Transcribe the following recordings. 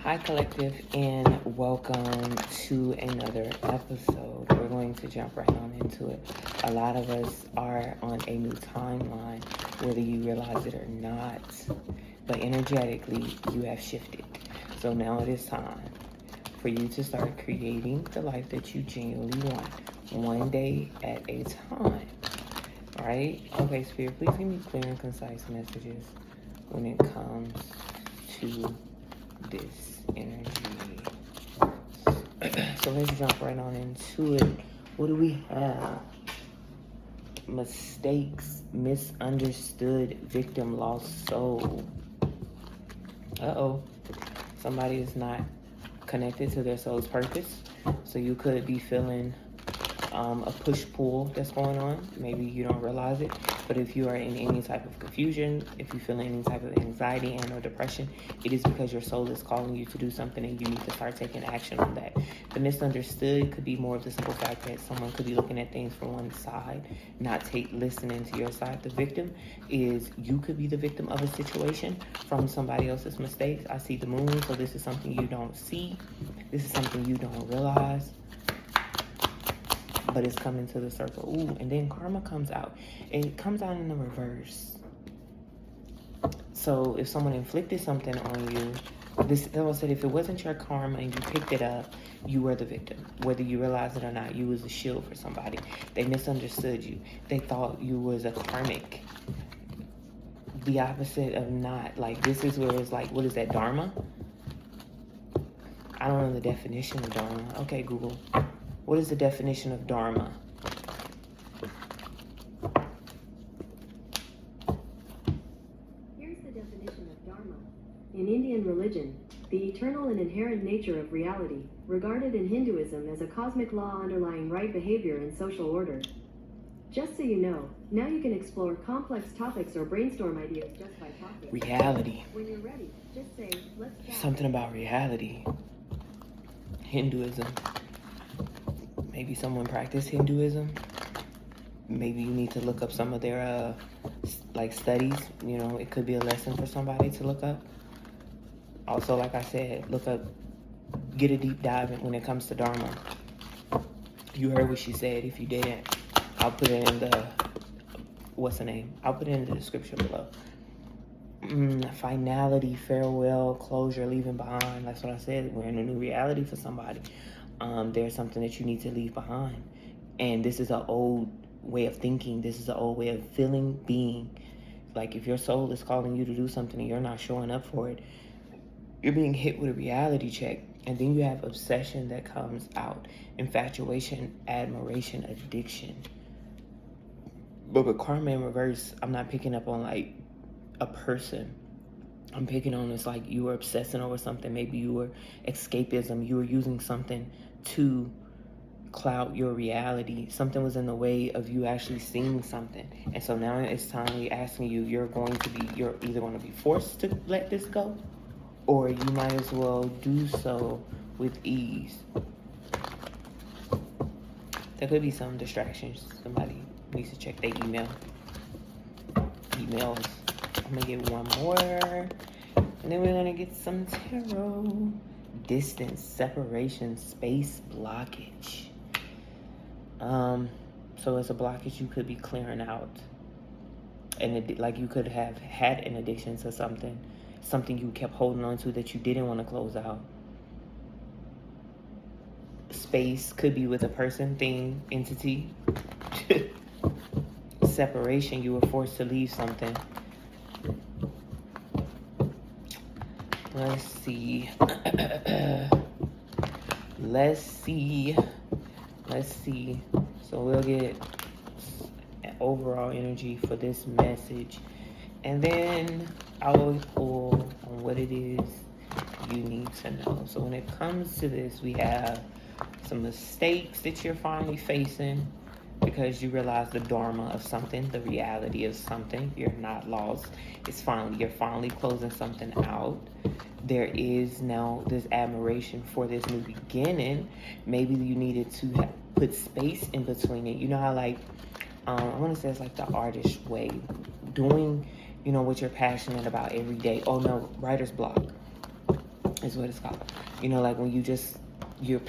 Hi, Collective, and welcome to another episode. We're going to jump right on into it. A lot of us are on a new timeline, whether you realize it or not, but energetically, you have shifted. So now it is time for you to start creating the life that you genuinely want, one day at a time, right? Okay, Spirit, please give me clear and concise messages when it comes to this energy. So let's jump right on into it. What do we have? Mistakes, misunderstood, victim, lost soul. Somebody is not connected to their soul's purpose. So you could be feeling a push-pull that's going on. Maybe you don't realize it, but if you are in any type of confusion, if you feel any type of anxiety and or depression, it is because your soul is calling you to do something and you need to start taking action on that. The misunderstood could be more of the simple fact that someone could be looking at things from one side, not listening to your side. The victim is you could be the victim of a situation from somebody else's mistakes. I see the moon, so this is something you don't see. This is something you don't realize, but it's coming to the circle. Ooh, and then karma comes out. It comes out in the reverse. So if someone inflicted something on you, this I said, if it wasn't your karma and you picked it up, you were the victim. Whether you realize it or not, you was a shield for somebody. They misunderstood you. They thought you was a karmic. The opposite of not. Like, this is where it's like, what is that, dharma? I don't know the definition of dharma. Okay, Google. What is the definition of dharma? Here's the definition of dharma. In Indian religion, the eternal and inherent nature of reality, regarded in Hinduism as a cosmic law underlying right behavior and social order. Just so you know, now you can explore complex topics or brainstorm ideas just by talking. Reality. When you're ready, just say, let's chat. Something about reality. Hinduism. Maybe someone practiced Hinduism. Maybe you need to look up some of their studies. You know, it could be a lesson for somebody to look up. Also, like I said, look up, get a deep dive when it comes to Dharma. You heard what she said. If you didn't, I'll put it in the, what's the name? I'll put it in the description below. Finality, farewell, closure, leaving behind. That's what I said. We're in a new reality for somebody. There's something that you need to leave behind. And this is an old way of thinking. This is an old way of feeling, being. Like, if your soul is calling you to do something and you're not showing up for it, you're being hit with a reality check. And then you have obsession that comes out. Infatuation, admiration, addiction. But with karma in reverse, I'm not picking up on like a person. I'm picking on it's like you were obsessing over something. Maybe you were escapism. You were using something to cloud your reality. Something was in the way of you actually seeing something. And so now it's time we're asking you, you're either going to be forced to let this go, or you might as well do so with ease. There could be some distractions. Somebody needs to check their emails. I'm gonna get one more, and then we're gonna get some tarot. Distance, separation, space, blockage. So it's a blockage you could be clearing out, and like you could have had an addiction to something you kept holding on to that you didn't want to close out. Space could be with a person, thing, entity. Separation, you were forced to leave something. Let's see. Let's see. So we'll get an overall energy for this message. And then I always pull on what it is you need to know. So when it comes to this, we have some mistakes that you're finally facing because you realize the dharma of something, the reality of something. You're not lost. You're finally closing something out. There is now this admiration for this new beginning. Maybe you needed to put space in between it. You know how I want to say it's like the artist way. Doing, what you're passionate about every day. Oh no, writer's block. is what it's called. You know, like when you just you're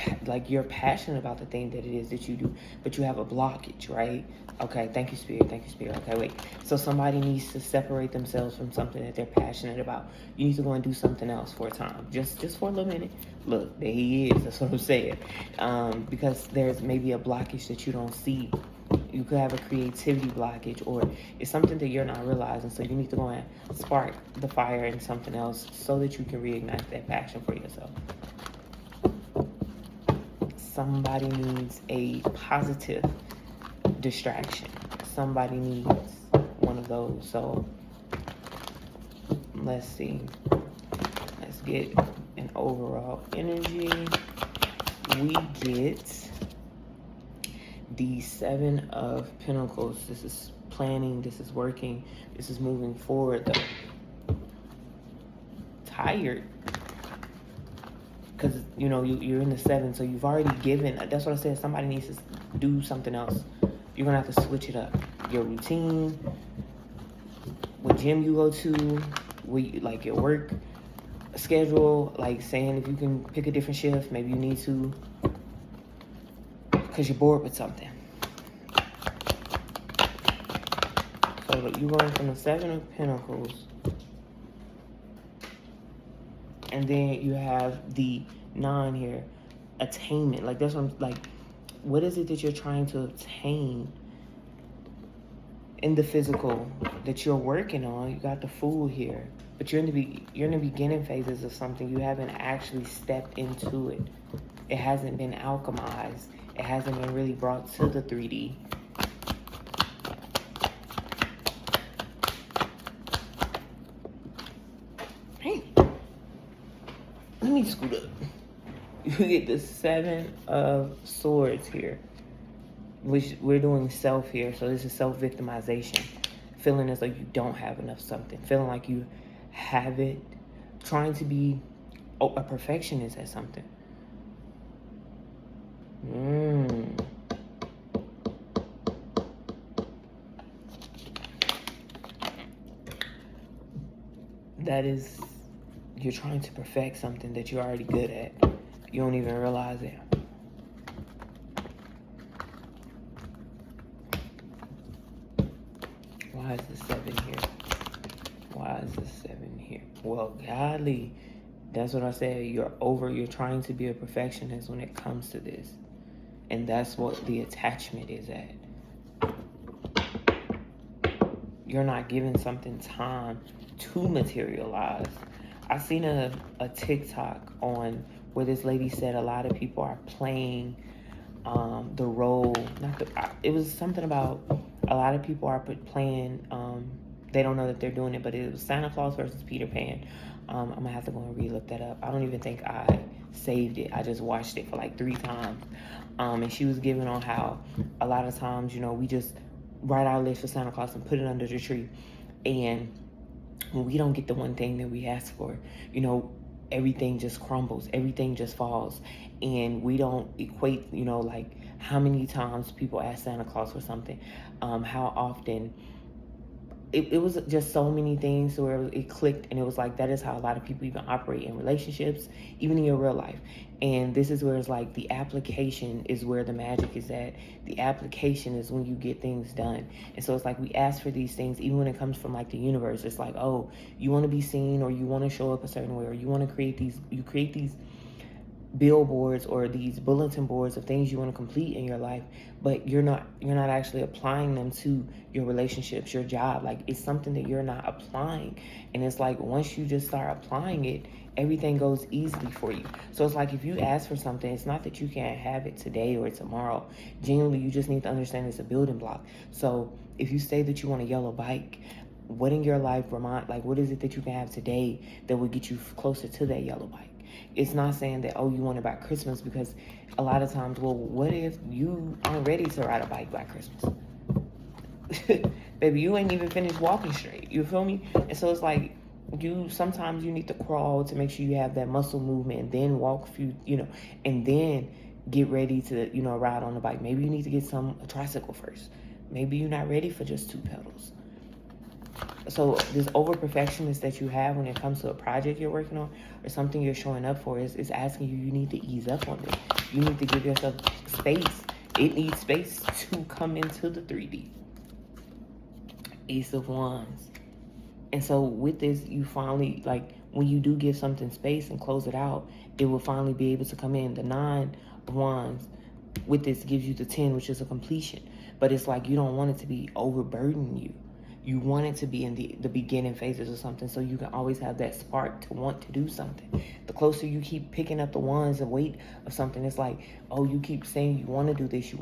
you're passionate about the thing that it is that you do, but you have a blockage, right? Okay, thank you, Spirit. Thank you, Spirit. Okay, wait. So somebody needs to separate themselves from something that they're passionate about. You need to go and do something else for a time, just for a little minute. Look, there he is. That's what I'm saying. Because there's maybe a blockage that you don't see. You could have a creativity blockage, or it's something that you're not realizing. So you need to go and spark the fire in something else so that you can reignite that passion for yourself. Somebody needs a positive distraction. Somebody needs one of those. So let's see. Let's get an overall energy. We get the Seven of Pentacles. This is planning. This is working. This is moving forward. Though tired, because you know you're in the seven, so you've already given. That's what I said. Somebody needs to do something else. You're gonna have to switch it up. Your routine, what gym you go to, like your work schedule. Like saying if you can pick a different shift, maybe you need to, because you're bored with something. So you're going from the Seven of Pentacles, and then you have the 9 here, attainment. Like that's what I'm like. What is it that you're trying to obtain in the physical that you're working on? You got the Fool here, but you're in the beginning phases of something. You haven't actually stepped into it. It hasn't been alchemized. It hasn't been really brought to the 3D. Hey, let me scoot up. You get the Seven of Swords here, which we're doing self here. So this is self-victimization. Feeling as though you don't have enough something. Feeling like you have it. Trying to be a perfectionist at something. That is, you're trying to perfect something that you're already good at. You don't even realize it. Why is the 7 here? Why is the 7 here? Well, golly, that's what I said. You're trying to be a perfectionist when it comes to this. And that's what the attachment is at. You're not giving something time to materialize. I seen a TikTok on where this lady said a lot of people are playing the role. It was something about a lot of people are playing. They don't know that they're doing it, but it was Santa Claus versus Peter Pan. I'm gonna have to go and re-look that up. I don't even think I saved it. I just watched it for like 3 times. And she was giving on how a lot of times, you know, we just write our list for Santa Claus and put it under the tree, and when we don't get the one thing that we ask for, you know, everything just crumbles, everything just falls, and we don't equate, you know, like how many times people ask Santa Claus for something, how often. It was just so many things where it clicked, and it was like that is how a lot of people even operate in relationships, even in your real life. And this is where it's like the application is where the magic is at. The application is when you get things done. And so it's like we ask for these things even when it comes from like the universe. It's like, oh, you want to be seen, or you want to show up a certain way, or you want to create these billboards or these bulletin boards of things you want to complete in your life, but you're not actually applying them to your relationships, your job. Like it's something that you're not applying, and it's like once you just start applying it, everything goes easily for you. So it's like if you ask for something, it's not that you can't have it today or tomorrow. Genuinely, you just need to understand it's a building block. So if you say that you want a yellow bike, what in your life what is it that you can have today that will get you closer to that yellow bike? It's not saying that, oh, you want it by Christmas, because a lot of times, well, what if you aren't ready to ride a bike by Christmas? Baby, you ain't even finished walking straight. You feel me? And so it's like sometimes you need to crawl to make sure you have that muscle movement, and then walk a few, and then get ready to, ride on the bike. Maybe you need to get a tricycle first. Maybe you're not ready for just 2 pedals. So this over perfectionist that you have when it comes to a project you're working on or something you're showing up for is asking you need to ease up on this. You need to give yourself space. It needs space to come into the 3D. Ace of Wands. And so with this, you finally, like, when you do give something space and close it out, it will finally be able to come in. The 9 of Wands with this gives you the 10, which is a completion. But it's like you don't want it to be overburdening you. You want it to be in the beginning phases or something, so you can always have that spark to want to do something. The closer you keep picking up the wands and weight of something, it's like, oh, you keep saying you want to do this,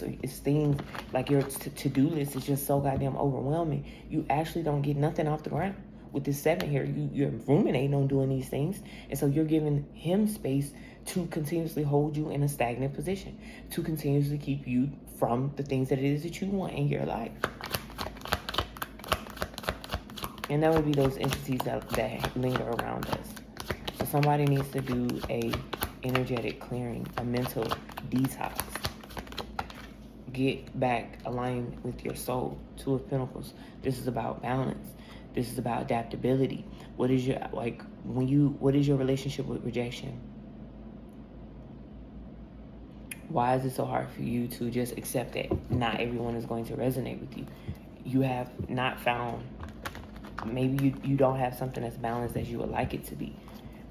or it's things like your to-do list is just so goddamn overwhelming. You actually don't get nothing off the ground. With this 7 here, you're ruminating on doing these things, and so you're giving him space to continuously hold you in a stagnant position, to continuously keep you from the things that it is that you want in your life. And that would be those entities that linger around us. So somebody needs to do a energetic clearing, a mental detox. Get back aligned with your soul. 2 of Pentacles. This is about balance. This is about adaptability. What is your what is your relationship with rejection? Why is it so hard for you to just accept that not everyone is going to resonate with you? You have not found, maybe you don't have something as balanced as you would like it to be.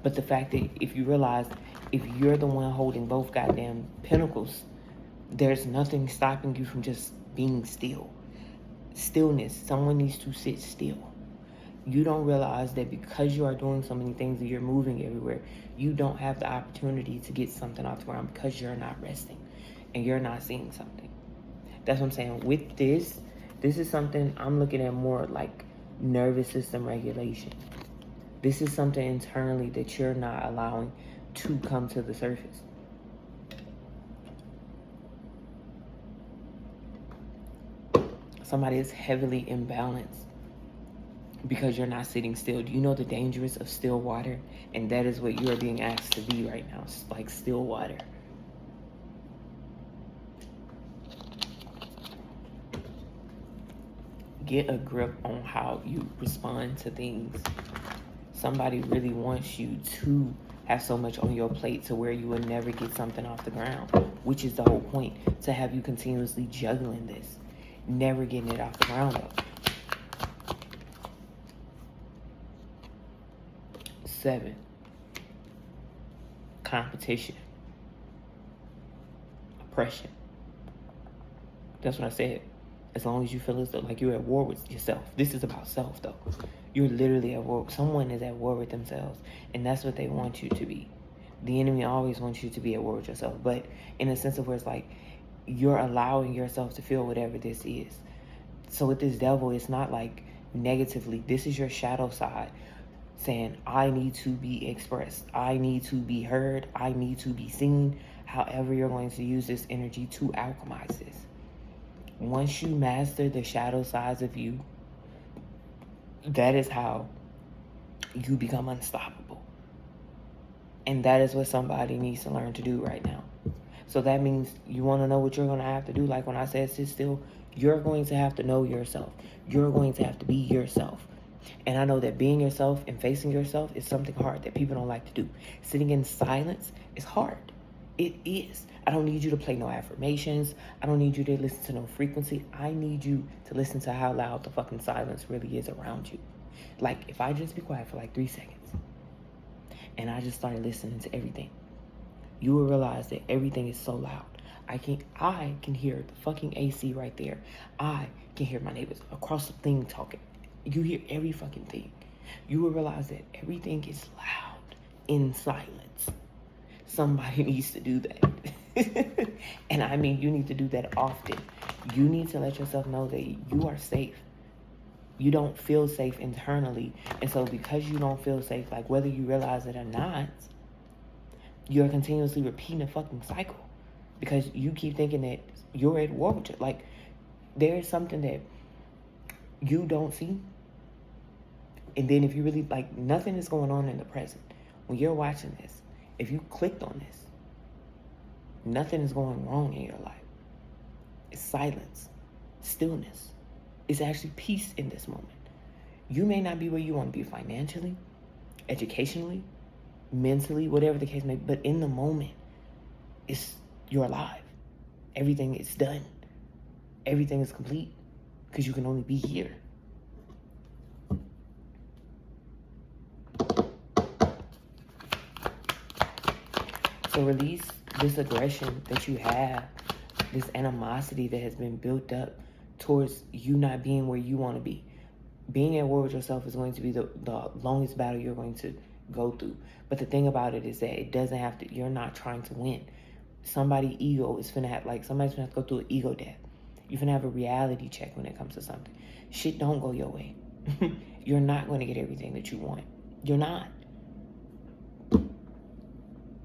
But the fact that if you realize, if you're the one holding both goddamn pentacles, there's nothing stopping you from just being still. Stillness. Someone needs to sit still. You don't realize that because you are doing so many things and you're moving everywhere, you don't have the opportunity to get something off the ground because you're not resting and you're not seeing something. That's what I'm saying. With this is something I'm looking at more like nervous system regulation. This is something internally that you're not allowing to come to the surface. Somebody is heavily imbalanced because you're not sitting still. Do you know the dangers of still water? And that is what you are being asked to be right now, like still water. Get a grip on how you respond to things. Somebody really wants you to have so much on your plate to where you will never get something off the ground, which is the whole point, to have you continuously juggling this, never getting it off the ground though. 7, competition, oppression. That's what I said. As long as you feel as though like you're at war with yourself. This is about self though. You're literally at war. Someone is at war with themselves, and that's what they want you to be. The enemy always wants you to be at war with yourself, but in a sense of where it's like you're allowing yourself to feel whatever this is. So with this devil, it's not like negatively. This is your shadow side saying, I need to be expressed. I need to be heard. I need to be seen. However you're going to use this energy to alchemize this. Once you master the shadow sides of you, that is how you become unstoppable. And that is what somebody needs to learn to do right now. So that means you want to know what you're going to have to do. Like when I said sit still, you're going to have to know yourself. You're going to have to be yourself. And I know that being yourself and facing yourself is something hard that people don't like to do. Sitting in silence is hard. It is. I don't need you to play no affirmations. I don't need you to listen to no frequency. I need you to listen to how loud the fucking silence really is around you. Like if I just be quiet for like 3 seconds and I just started listening to everything, you will realize that everything is so loud. I can hear the fucking AC right there. I can hear my neighbors across the thing talking. You hear every fucking thing. You will realize that everything is loud in silence. Somebody needs to do that. And I mean, you need to do that often. You need to let yourself know that you are safe. You don't feel safe internally. And so because you don't feel safe, like whether you realize it or not, you're continuously repeating a fucking cycle. Because you keep thinking that you're at war with you. Like, there is something that you don't see. And then if you really, like, nothing is going on in the present. When you're watching this, if you clicked on this, nothing is going wrong in your life. It's silence, stillness. It's actually peace in this moment. You may not be where you want to be financially, educationally, mentally, whatever the case may be, but in the moment, you're alive. Everything is done. Everything is complete because you can only be here. So release this aggression that you have, this animosity that has been built up towards you not being where you want to be. Being at war with yourself is going to be the longest battle you're going to go through. But the thing about it is that it doesn't have to, you're not trying to win. Somebody's ego is finna have, somebody's finna have to go through an ego death. You're finna have a reality check when it comes to something. Shit don't go your way. You're not going to get everything that you want. You're not.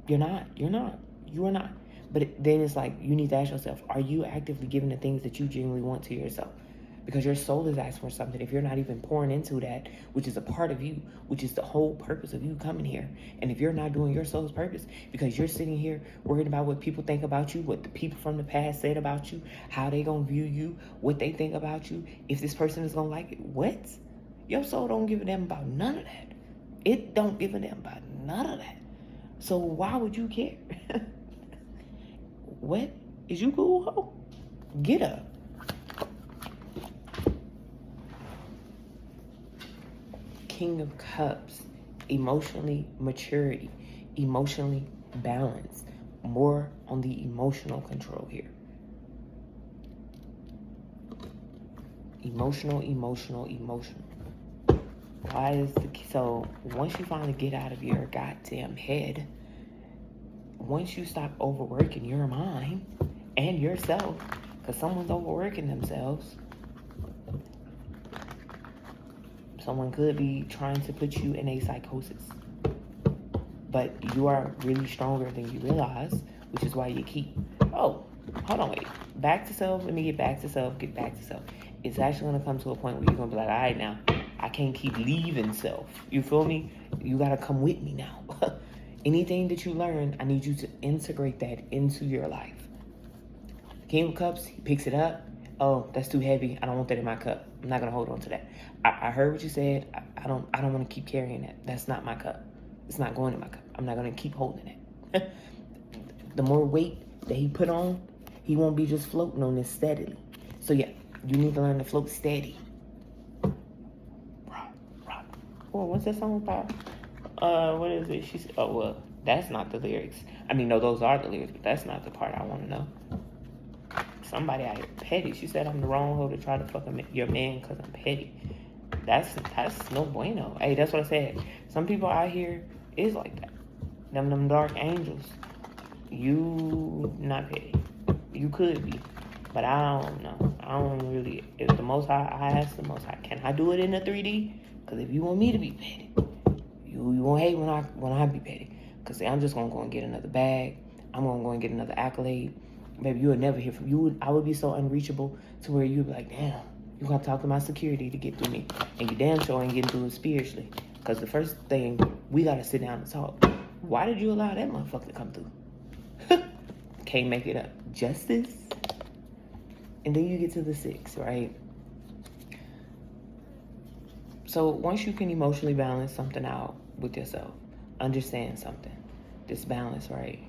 You're not. You are not. But then it's like, you need to ask yourself, are you actively giving the things that you genuinely want to yourself? Because your soul is asking for something. If you're not even pouring into that, which is a part of you, which is the whole purpose of you coming here. And if you're not doing your soul's purpose, because you're sitting here worried about what people think about you, what the people from the past said about you, how they gonna view you, what they think about you, if this person is gonna like it, what? Your soul don't give a damn about none of that. It don't give a damn about none of that. So why would you care? What? Is you cool, ho? Get up. King of Cups, emotionally maturity, emotionally balanced, more on the emotional control here. Emotional. Why is so once you finally get out of your goddamn head, once you stop overworking your mind and yourself, because someone's overworking themselves, someone could be trying to put you in a psychosis. But you are really stronger than you realize, which is why you keep, hold on, wait. Back to self, let me get back to self. It's actually going to come to a point where you're going to be like, all right, now, I can't keep leaving self. You feel me? You got to come with me now. Anything that you learn, I need you to integrate that into your life. King of Cups, he picks it up. Oh, that's too heavy. I don't want that in my cup. I'm not gonna hold on to that. I heard what you said. I don't want to keep carrying that. That's not my cup. It's not going in my cup. I'm not gonna keep holding it. The more weight that he put on, he won't be just floating on this steadily. So yeah, you need to learn to float steady. Rock. Oh, what's that song about? What is it? She said, oh, well, that's not the lyrics. I mean, no, those are the lyrics, but that's not the part I want to know. Somebody out here petty. She said I'm the wrong hoe to try to fuck your man because I'm petty. That's no bueno. Hey, that's what I said. Some people out here is like that. Them dark angels. You not petty. You could be, but I don't know. I don't really. If the Most High, I ask the Most High, can I do it in the 3D? Because if you want me to be petty, you won't hate when I be petty. Because I'm just gonna go and get another bag. I'm gonna go and get another accolade. Baby, you would never hear from you. I would be so unreachable to where you'd be like, damn, you gotta talk to my security to get through me. And you damn sure ain't getting through it spiritually. Because the first thing, we gotta sit down and talk. Why did you allow that motherfucker to come through? Can't make it up. Justice. And then you get to the 6, right? So once you can emotionally balance something out with yourself, understand something, this balance, right?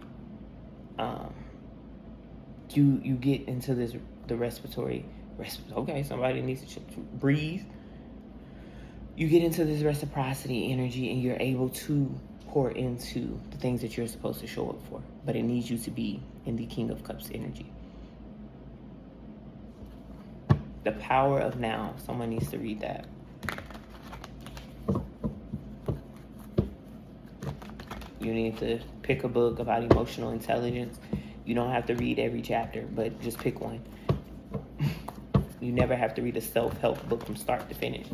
You get into the respiratory. Okay, somebody needs to breathe. You get into this reciprocity energy, and you're able to pour into the things that you're supposed to show up for. But it needs you to be in the King of Cups energy. The power of now. Someone needs to read that. You need to pick a book about emotional intelligence. You don't have to read every chapter, but just pick one. You never have to read a self-help book from start to finish.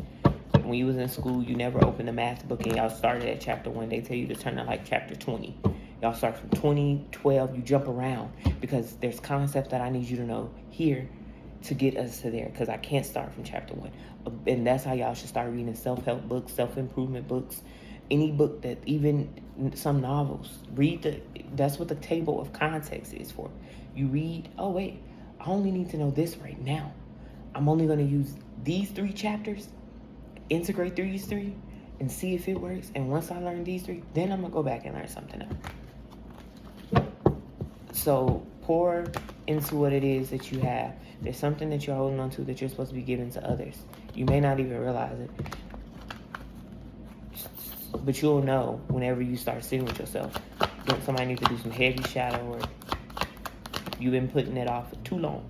When you was in school, you never opened a math book and y'all started at chapter 1. They tell you to turn to like chapter 20. Y'all start from 20, 12, you jump around because there's concepts that I need you to know here to get us to there, because I can't start from chapter 1. And that's how y'all should start reading self-help books, self-improvement books, any book that, even some novels. That's what the table of context is for. You read, oh wait, I only need to know this right now. I'm only going to use these 3 chapters integrate these three and see if it works. And once I learn these three, then I'm gonna go back and learn something else. So pour into what it is that you have. There's something that you're holding on to that you're supposed to be giving to others. You may not even realize it, but you'll know whenever you start sitting with yourself. Somebody needs to do some heavy shadow work. You've been putting it off for too long.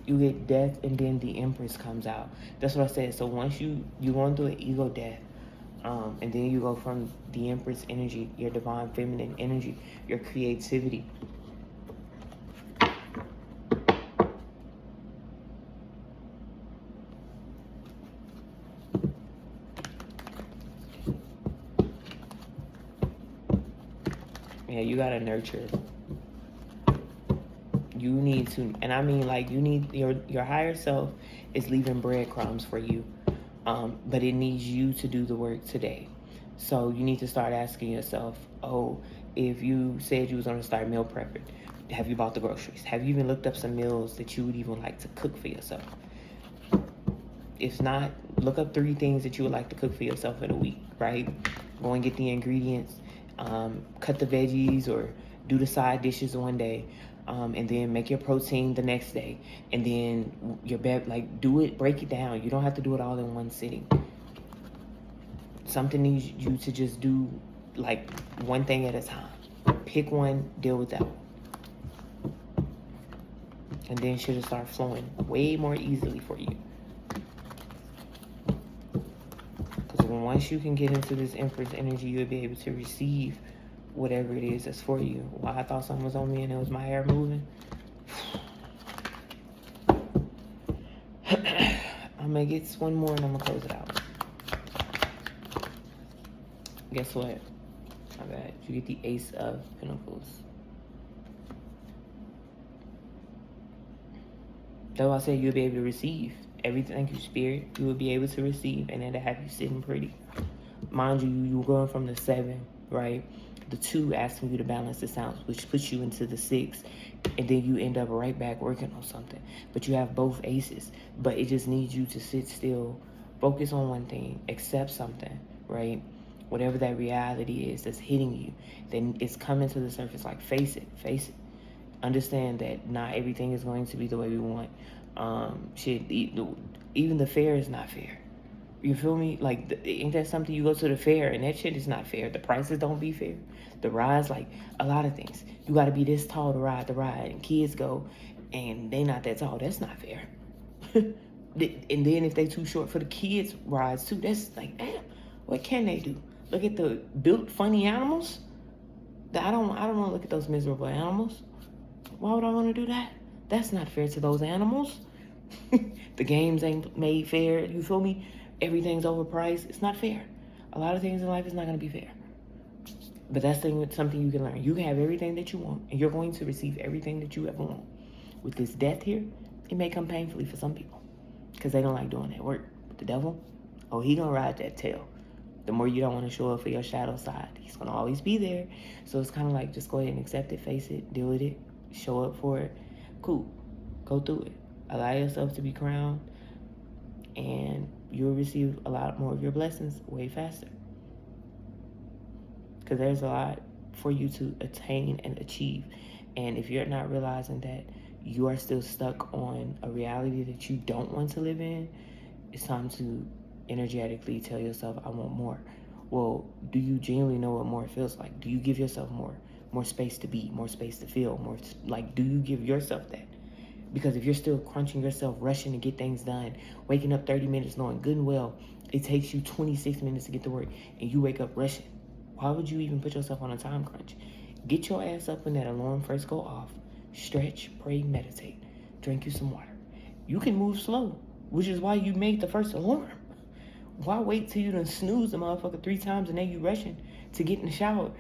You get death, and then the Empress comes out. That's what I said. So once you go through an ego death, and then you go from the Empress energy, your divine feminine energy, your creativity. Yeah, you gotta nurture. You need to, and I mean, like, you need your higher self is leaving breadcrumbs for you, but it needs you to do the work today. So you need to start asking yourself, oh, if you said you was gonna start meal prepping, have you bought the groceries? Have you even looked up some meals that you would even like to cook for yourself? If not, look up 3 things that you would like to cook for yourself in a week, right? Go and get the ingredients, cut the veggies or do the side dishes one day, and then make your protein the next day. And then your bed, like, do it, break it down. You don't have to do it all in one sitting. Something needs you to just do, like, one thing at a time. Pick one, deal with that one. And then shit will start flowing way more easily for you. Because once you can get into this Empress energy, you'll be able to receive whatever it is that's for you. Well, I thought something was on me and it was my hair moving. I'm gonna get one more and I'm gonna close it out. Guess what? My bad. You get the Ace of Pentacles. That's why I said you'll be able to receive everything. Thank you, Spirit. You will be able to receive, and it'll have you sitting pretty. Mind you, you're going from the 7, right? The 2 asking you to balance this out, which puts you into the 6, and then you end up right back working on something. But you have both aces, but it just needs you to sit still, focus on one thing, accept something, right? Whatever that reality is that's hitting you, then it's coming to the surface. Like, face it. Understand that not everything is going to be the way we want. Even the fair is not fair. You feel me? Like, ain't that something? You go to the fair and that shit is not fair. The prices don't be fair. The rides, like, a lot of things. You got to be this tall to ride the ride, and kids go and they not that tall. That's not fair. And then if they too short for the kids rides too, that's like, damn, what can they do? Look at the built funny animals. I don't want to look at those miserable animals. Why would I want to do that? That's not fair to those animals. The games ain't made fair. You feel me? Everything's overpriced. It's not fair. A lot of things in life is not going to be fair. But that's something you can learn. You can have everything that you want, and you're going to receive everything that you ever want. With this death here, it may come painfully for some people because they don't like doing that work. But the devil, oh, he going to ride that tail. The more you don't want to show up for your shadow side, he's going to always be there. So it's kind of like, just go ahead and accept it, face it, deal with it, show up for it. Cool. Go through it. Allow yourself to be crowned, and you'll receive a lot more of your blessings way faster. Because there's a lot for you to attain and achieve. And if you're not realizing that you are still stuck on a reality that you don't want to live in, it's time to energetically tell yourself, I want more. Well, do you genuinely know what more feels like? Do you give yourself more space to be, more space to feel, more, like, do you give yourself that? Because if you're still crunching yourself, rushing to get things done, waking up 30 minutes knowing good and well it takes you 26 minutes to get to work, and you wake up rushing, why would you even put yourself on a time crunch? Get your ass up when that alarm first go off. Stretch, pray, meditate. Drink you some water. You can move slow, which is why you made the first alarm. Why wait till you done snooze the motherfucker 3 times and then you rushing to get in the shower?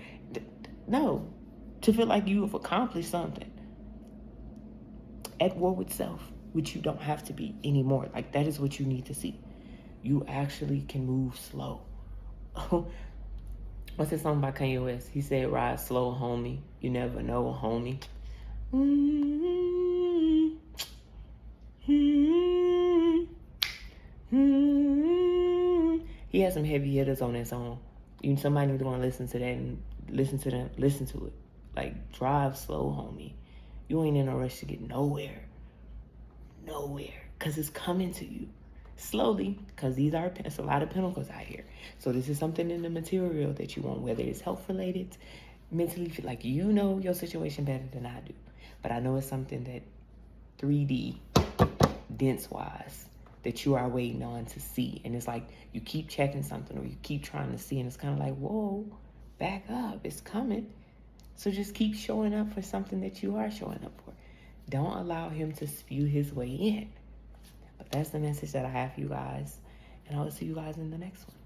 No. To feel like you have accomplished something. At war with self, which you don't have to be anymore. Like, that is what you need to see. You actually can move slow. What's that song by Kanye West? He said, ride slow, homie. You never know, homie. He has some heavy hitters on his own. Somebody need to want to listen to that and listen to it. Like, drive slow, homie. You ain't in a rush to get nowhere. Because it's coming to you. Slowly, because it's a lot of pentacles out here. So this is something in the material that you want, whether it's health related, mentally, like you know your situation better than I do. But I know it's something that 3D, dense wise, that you are waiting on to see. And it's like you keep checking something or you keep trying to see, and it's kind of like, whoa, back up, it's coming. So just keep showing up for something that you are showing up for. Don't allow him to spew his way in. But that's the message that I have for you guys. And I will see you guys in the next one.